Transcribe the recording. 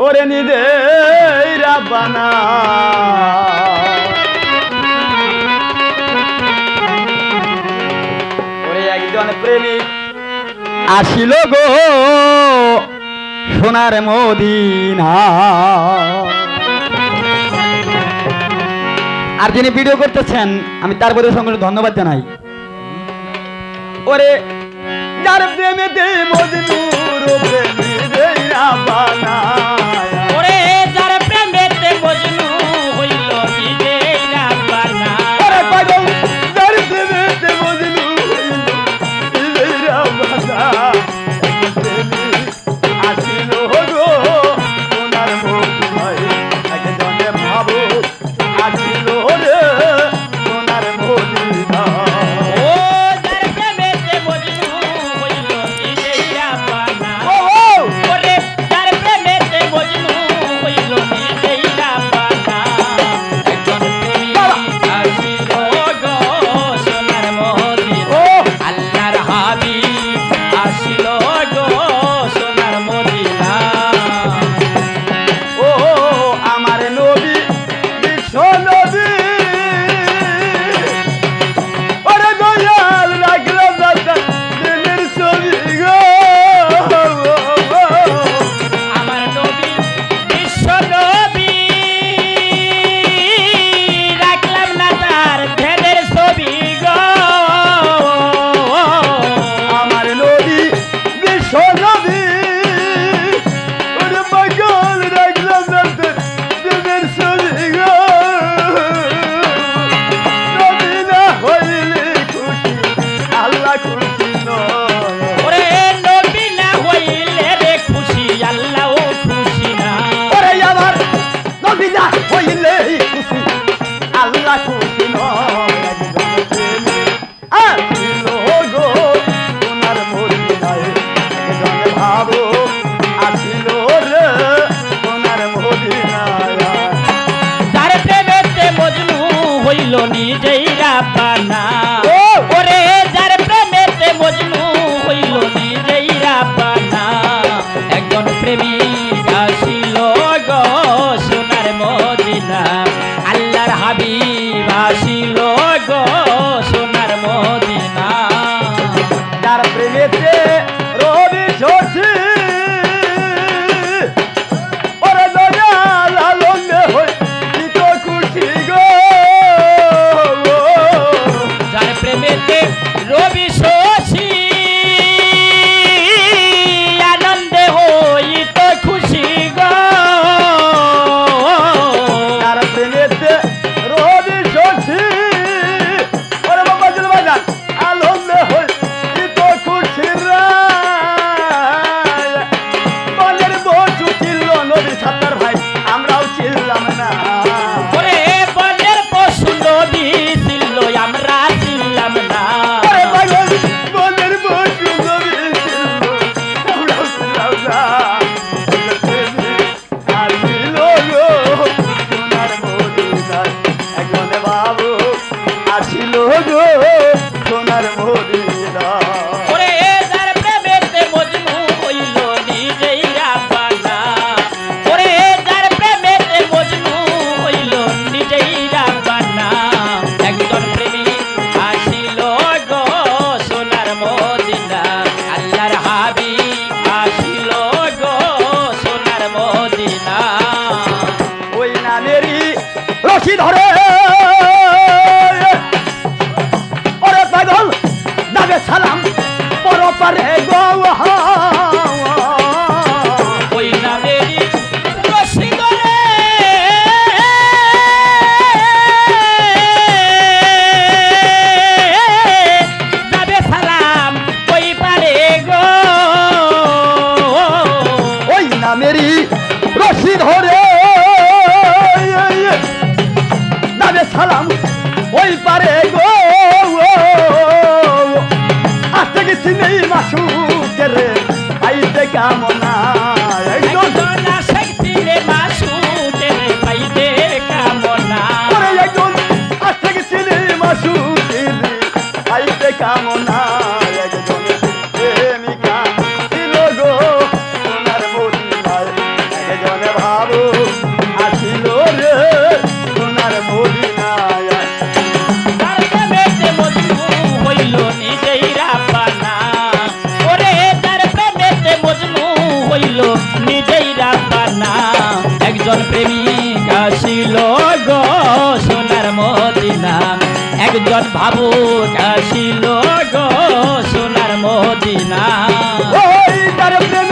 ওরে নিজে রাব্বানা ওরে একজন প্রেমিক আসিল গো সোনার মদিনা। আর যিনি ভিডিও করতেছেন আমি তার প্রতি সঙ্গে ধন্যবাদ জানাই। ওরে যার প্রেমেতে মজনুর প্রেমে রাব্বানা ওরে যার প্রেমেতে মজনু হইল নিজে রাব্বানা ওরে পাগল যার প্রেমেতে মজনু হইল নিজে রাব্বানা আসিল গো সোনার মদিনায় একজনে ভাবো আসিল রে সোনার মদিনা। ও যার প্রেমেতে মজনু হইল নিজে রাব্বানা ওরে যার প্রেমেতে মজনু হইল নিজে রাব্বানা একজন প্রেমিক আসিল গো সোনার মদিনা আল্লাহর হাবিব আসিল গো সোনার মদিনা। ও আমার নবী বিশ্ব নবী ওরে দয়াল রাখলাম দিনের ছবি গো আমার নবী বিশ্ব নবী রাখলাম না তার ধ্যানের ছবি গো আমার নবী বিশ্ব নবী ওরে পাগল রাখলাম দিনের ছবি গো নবী না হইলে খুশি আল্লাহ খুশি নয়। ওরে নবী না হইলে রে খুশি আল্লাহ খুশি না ওরে আমার নবী না হইলে খুশি আল্লাহ খুশি নয়। একজন প্রেমিক আসিল গো সোনার মদিনায় একজন ভাবো আসিল রে সোনার মদিনায়। যার প্রেমেতে মজনু হইল নিজেই রাব্বানা ওরে যার প্রেমেতে মজনু হইল নিজেই রাব্বানা একজন প্রেমিক আসিল গো সোনার মদিনা আল্লাহর হাবিব আসিল গো সোনার মদিনা। তার প্রেমেতে রবি শশী ওরে দয়াল আলমে হই তো খুশি গো যার প্রেমেতে রবি শশী আনন্দে হইত খুশি গো তার প্রেমেতে রবি শশী ওরে বাবা জল বাজার আলমে হই তো খুশি রায় বনের বসু চিল্ল নবী সাত্তার ভাই আমরাও চিল্লাম না ওরে বনের পশু নবী ছিল আমরা ছিলাম না ওরে পাগল বনের বসু নবী চিল্ল আমরাও চিল্লাম না আসিল গো সোনার মদিনায় একজনে বাবু আসিল গো সোনার মদিনা। ওরে যার প্রেমেতে মজনু হইল নিজেই রাব্বানা ওরে যার প্রেমেতে মজনু হইল নিজেই রাব্বানা একজন প্রেমিক আসিল গো সোনার মদিনা আল্লাহর হাবিব আসিল গো সোনার মদিনা। ওই নামেরই রশি ধরে ওরে পাগল দাবে সালাম পরপারে গো ওই নামেরই রশি ধরে যাবে সালাম ওই পারে গো ওই নামেরই রশি ধরে দাবে সালাম ওই পারে গো আজকে গেছি নেই মাসুকের পাইতে কামনা একজন একজন আশেক দিলে মাসুদের পাইতে কামনা ওরে একজন আজকে গেছি নেই মাসুকের পাইতে কামনা একজন প্রেমিকা ছিল গো সোনার মদিনায় হইল নিজেই রাব্বানা একজন প্রেমিক আসিল গো সোনার মদিনা একজন ভাবুক আসিল গো সোনার মদিনা ওই তার প্রেম